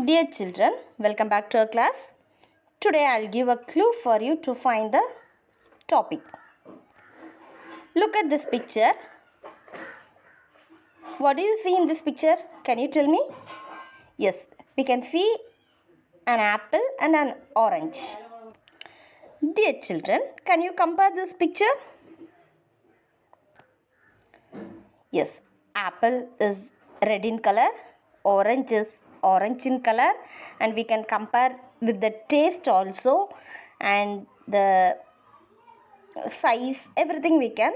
Dear children, welcome back to our class. Today I'll give a clue for you to find the topic. Look at this picture. What do you see in this picture? Can you tell me? Yes, we can see an apple and an orange. Dear children, can you compare this picture? Yes, apple is red in color, orange is orange in color, and we can compare with the taste also and the size, everything we can.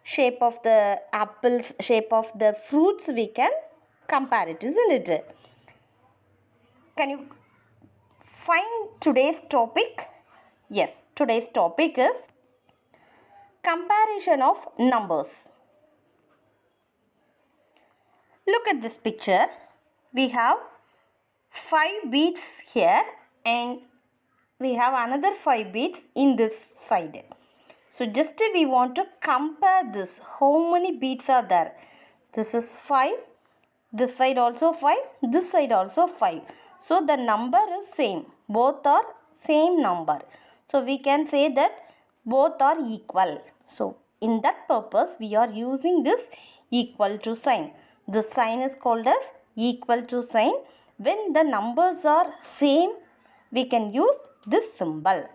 Shape of the apples, shape of the fruits we can compare it, isn't it? Can you find today's topic? Yes, today's topic is comparison of numbers. Look at this picture. We have 5 beads here and we have another 5 beads in this side. So just we want to compare this. How many beads are there? This is 5. This side also 5. This side also 5. So the number is same. Both are same number. So we can say that both are equal. So in that purpose we are using this equal to sign. The sign is called as equal to sign. When the numbers are same, we can use this symbol.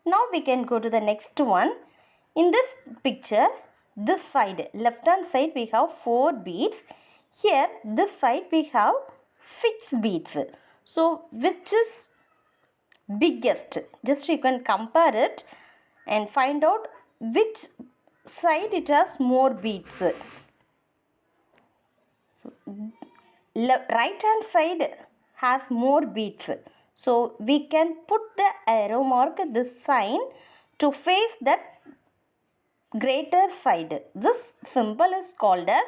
Now we can go to the next one. In this picture, this side, left hand side we have 4 beads. Here, this side we have 6 beads. So, which is biggest? Just you can compare it and find out which side it has more beads. So, right hand side has more beads. So we can put the arrow mark, this sign, to face that greater side. This symbol is called as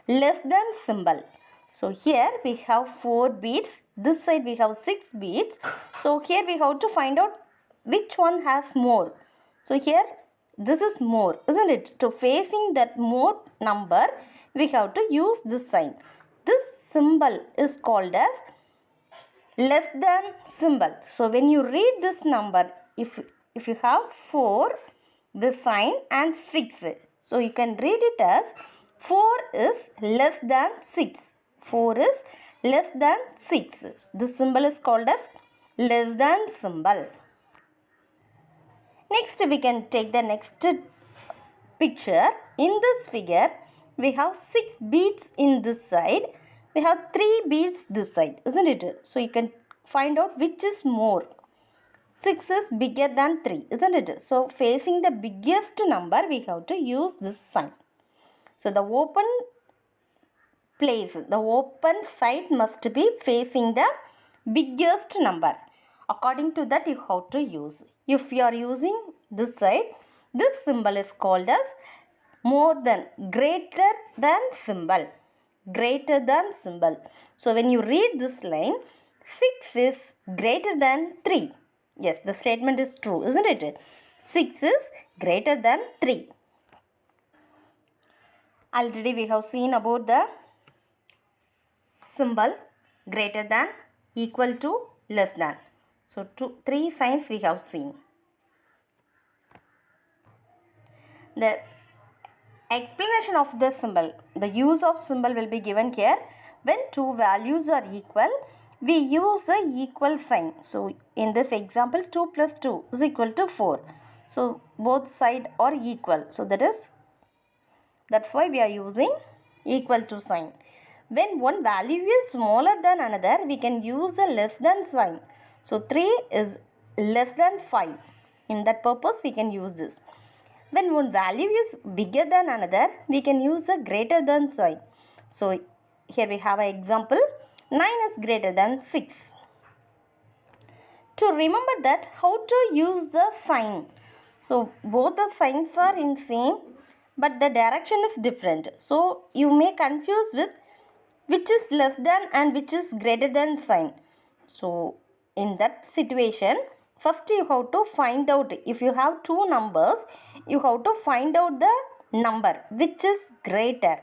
less than symbol. So here we have 4 beads. This side we have 6 beads. So here we have to find out which one has more. So here this is more, isn't it? To facing that more number, we have to use this sign. This symbol is called as less than symbol. So when you read this number, if you have 4, this sign, and 6, so you can read it as 4 is less than 6. 4 is less than 6. This symbol is called as less than symbol. Next we can take the next picture. In this figure, we have 6 beads in this side. We have 3 beads this side, isn't it? So you can find out which is more. 6 is bigger than 3, isn't it? So facing the biggest number, we have to use this sign. So the open place, the open side must be facing the biggest number. According to that, you have to use. If you are using this side, this symbol is called as more than, greater than symbol. Greater than symbol. So when you read this line, 6 is greater than 3. Yes, the statement is true, isn't it? 6 is greater than 3. Already we have seen about the symbol greater than, equal to, less than. So 3 signs we have seen. The explanation of the symbol, the use of symbol will be given here. When two values are equal, we use the equal sign. So in this example, 2 plus 2 is equal to 4. So both sides are equal. So that's why we are using equal to sign. When one value is smaller than another, we can use a less than sign. So 3 is less than 5. In that purpose, we can use this. When one value is bigger than another, we can use a greater than sign. So here we have an example. 9 is greater than 6. To remember that, how to use the sign. So both the signs are in same, but the direction is different. So you may confuse with which is less than and which is greater than sign. So in that situation, first you have to find out, if you have 2 numbers, you have to find out the number which is greater.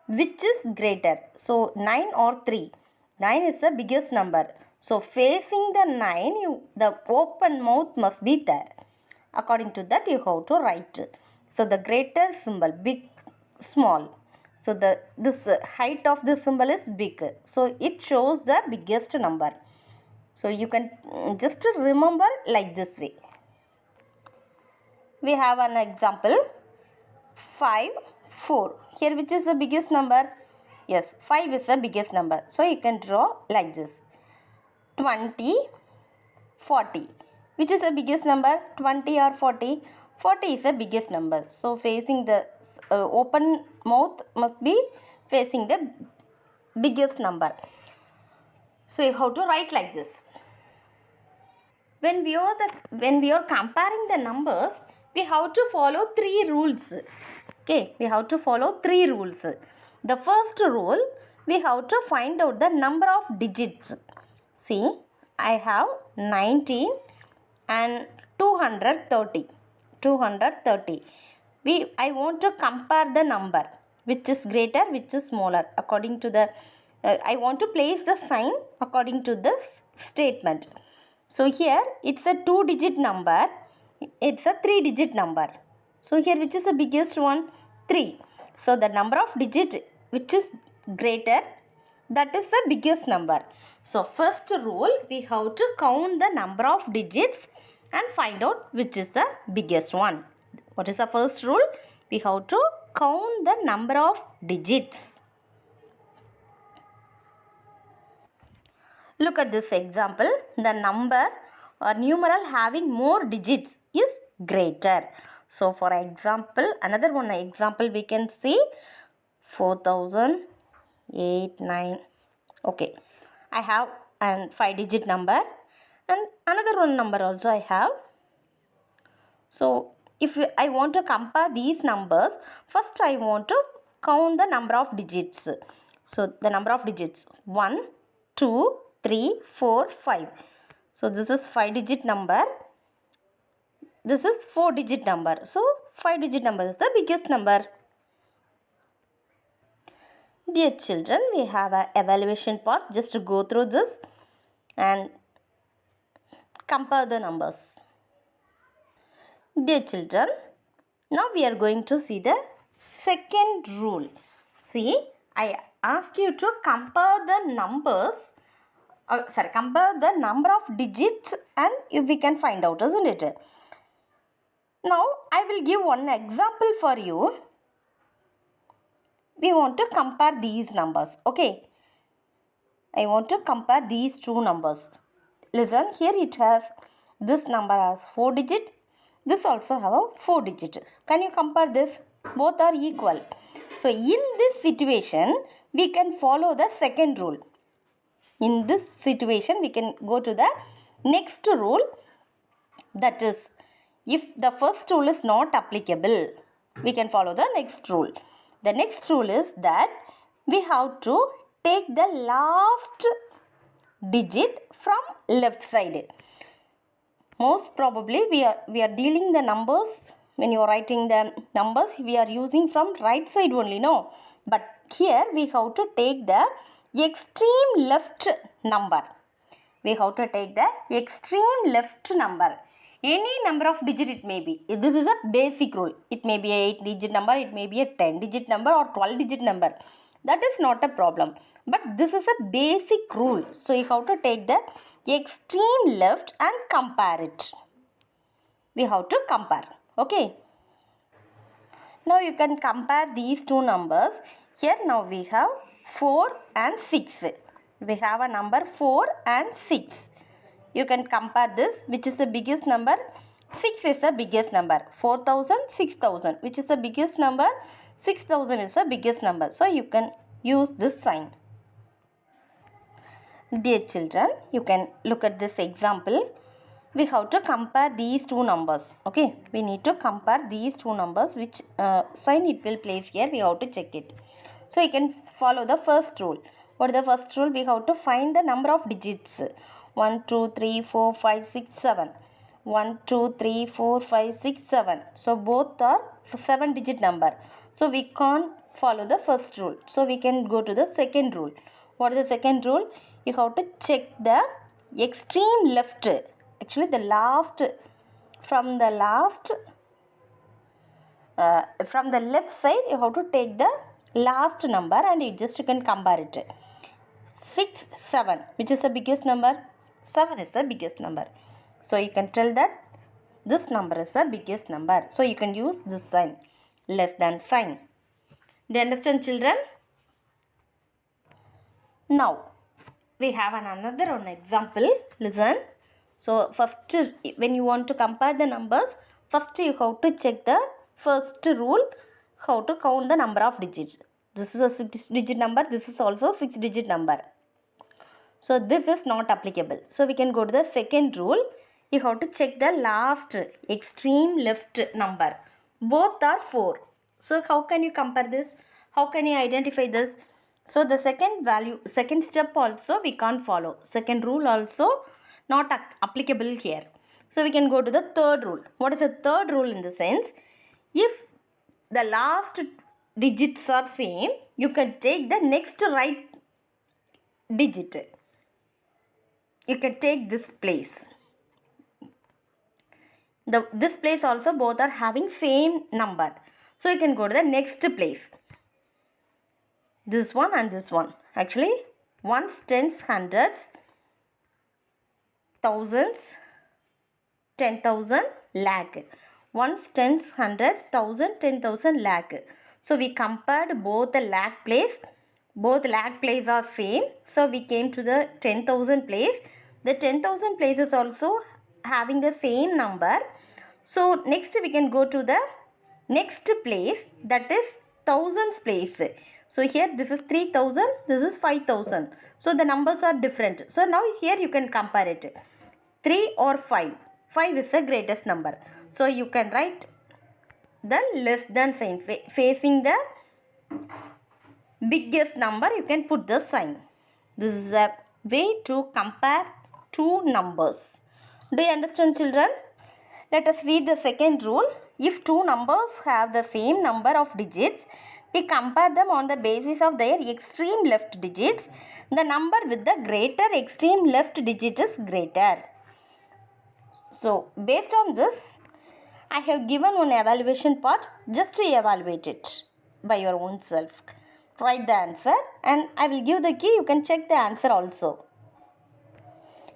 which is greater. So 9 or 3. 9 is the biggest number. So facing the 9, the open mouth must be there. According to that, you have to write. So the greater symbol, big, small. So this height of the symbol is big. So it shows the biggest number. So you can just remember like this way. We have an example. 5, 4. Here which is the biggest number? Yes, 5 is the biggest number. So you can draw like this. 20, 40. Which is the biggest number? 20 or 40? 40 is the biggest number. So facing the open mouth must be facing the biggest number. So you have to write like this. When we are comparing the numbers, we have to follow 3 rules. Okay, we have to follow 3 rules. The first rule, we have to find out the number of digits. See, I have 19 and 230. 230. I want to compare the number, which is greater, which is smaller. According to the, I want to place the sign according to this statement. So here it's a 2-digit number, it's a 3-digit number. So here which is the biggest one? 3. So the number of digit which is greater, that is the biggest number. So first rule, we have to count the number of digits and find out which is the biggest one. What is the first rule? We have to count the number of digits. Look at this example. The number or numeral having more digits is greater. So for example, another one example we can see 4089. Okay, I have an 5-digit number and another one number also I have. So if I want to compare these numbers, first I want to count the number of digits. So the number of digits 1, 2, 3, 4, 5. So this is 5-digit number. This is 4-digit number. So 5-digit number is the biggest number. Dear children, we have an evaluation part. Just to go through this and compare the numbers. Dear children, now we are going to see the second rule. See, I ask you to compare the numbers. Compare the number of digits and if we can find out, isn't it? Now, I will give one example for you. We want to compare these numbers. Okay. I want to compare these two numbers. Listen, here it has, this number has 4 digits. This also have a 4 digits. Can you compare this? Both are equal. So, in this situation, we can follow the second rule. In this situation, we can go to the next rule. That is, if the first rule is not applicable, we can follow the next rule. The next rule is that we have to take the last digit from left side. Most probably, we are dealing the numbers. When you are writing the numbers, we are using from right side only, no? But here, we have to take the extreme left number. We have to take the extreme left number. Any number of digit it may be. This is a basic rule. It may be a 8-digit number, it may be a 10-digit number or 12-digit number. That is not a problem. But this is a basic rule. So you have to take the extreme left and compare it. We have to compare. Okay. Now you can compare these two numbers. Here now we have 4 and 6. We have a number 4 and 6. You can compare this, which is the biggest number. 6 is the biggest number. 4,000, 6,000. Which is the biggest number? 6,000 is the biggest number. So you can use this sign. Dear children, you can look at this example. We have to compare these two numbers. Okay, we need to compare these two numbers. Which sign it will place here, we have to check it. So you can follow the first rule. What is the first rule? We have to find the number of digits. 1, 2, 3, 4, 5, 6, 7. 1, 2, 3, 4, 5, 6, 7. So both are 7-digit number. So we can't follow the first rule. So we can go to the second rule. What is the second rule? You have to check the extreme left. Actually, the last, from the last, from the left side, you have to take the last number and you can compare it. 6, 7, which is the biggest number? 7 is the biggest number. So you can tell that this number is the biggest number. So you can use this sign, less than sign. Do you understand, children? Now, we have another one example. Listen. So, first, when you want to compare the numbers, first you have to check the first rule, how to count the number of digits. This is a 6-digit number. This is also 6-digit number. So, this is not applicable. So, we can go to the second rule. You have to check the last extreme left number. Both are 4. So, how can you compare this? How can you identify this? So, the second step also we can't follow. Second rule also not applicable here. So, we can go to the third rule. What is the third rule in the sense? If the last digits are same, you can take the next right digit. You can take this place. This place also both are having same number. So, you can go to the next place. This one and this one. Actually, ones, tens, hundreds, thousands, 10,000, lakh. Ones, tens, hundreds, thousand, 10,000, lakh. So, we compared both the lakh place. Both lakh place are same. So, we came to the 10,000 place. The 10,000 place is also having the same number. So, next we can go to the next place, that is thousands place. So, here this is 3,000, this is 5,000. So, the numbers are different. So, now here you can compare it. 3 or 5. 5 is the greatest number. So, you can write the less than sign. Facing the biggest number, you can put the sign. This is a way to compare two numbers. Do you understand, children? Let us read the second rule. If two numbers have the same number of digits, we compare them on the basis of their extreme left digits. The number with the greater extreme left digit is greater. So, based on this, I have given one evaluation part. Just to evaluate it by your own self. Write the answer and I will give the key. You can check the answer also.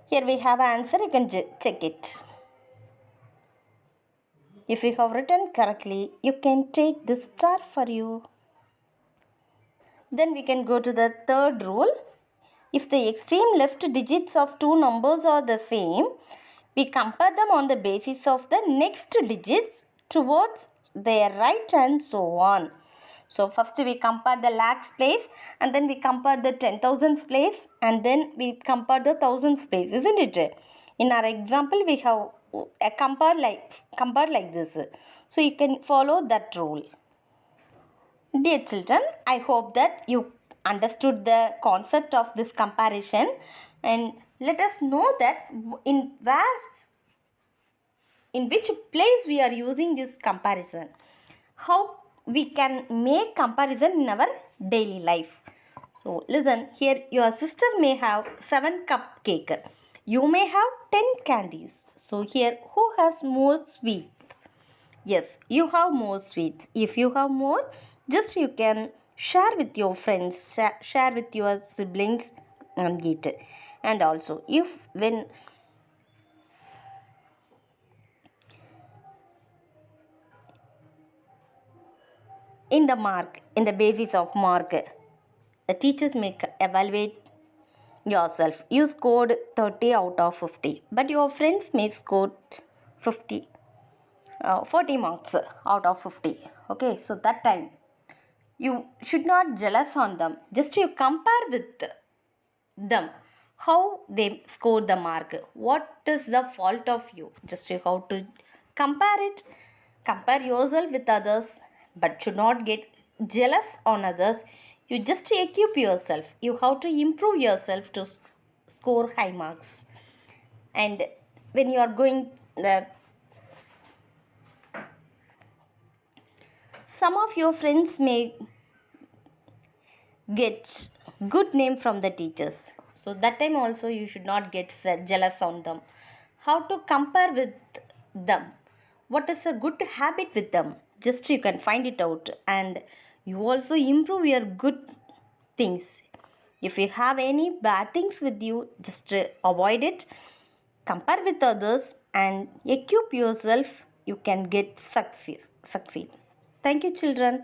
Here we have an answer. You can check it. If you have written correctly, you can take this star for you. Then we can go to the third rule. If the extreme left digits of two numbers are the same, we compare them on the basis of the next digits towards their right and so on. So, first we compare the lakhs place and then we compare the 10,000s place and then we compare the thousands place, isn't it? In our example, we have compare like this. So, you can follow that rule. Dear children, I hope that you understood the concept of this comparison and let us know that in which place we are using this comparison. How we can make comparison in our daily life. So, listen, here your sister may have 7 cupcake. You may have 10 candies. So, here who has more sweets? Yes, you have more sweets. If you have more, just you can share with your friends, share with your siblings and eat it. And also, if when in the basis of mark, the teachers may evaluate yourself. You scored 30 out of 50, but your friends may score 40 marks out of 50. Okay, so that time you should not jealous on them. Just you compare with them how they score the mark. What is the fault of you? Just you have to compare it. Compare yourself with others, but should not get jealous on others. You just equip yourself. You have to improve yourself to score high marks. And when you are going some of your friends may get good name from the teachers. So that time also you should not get jealous on them. How to compare with them? What is a good habit with them? Just you can find it out, and you also improve your good things. If you have any bad things with you, just avoid it. Compare with others and equip yourself. You can get succeed. Thank you, children.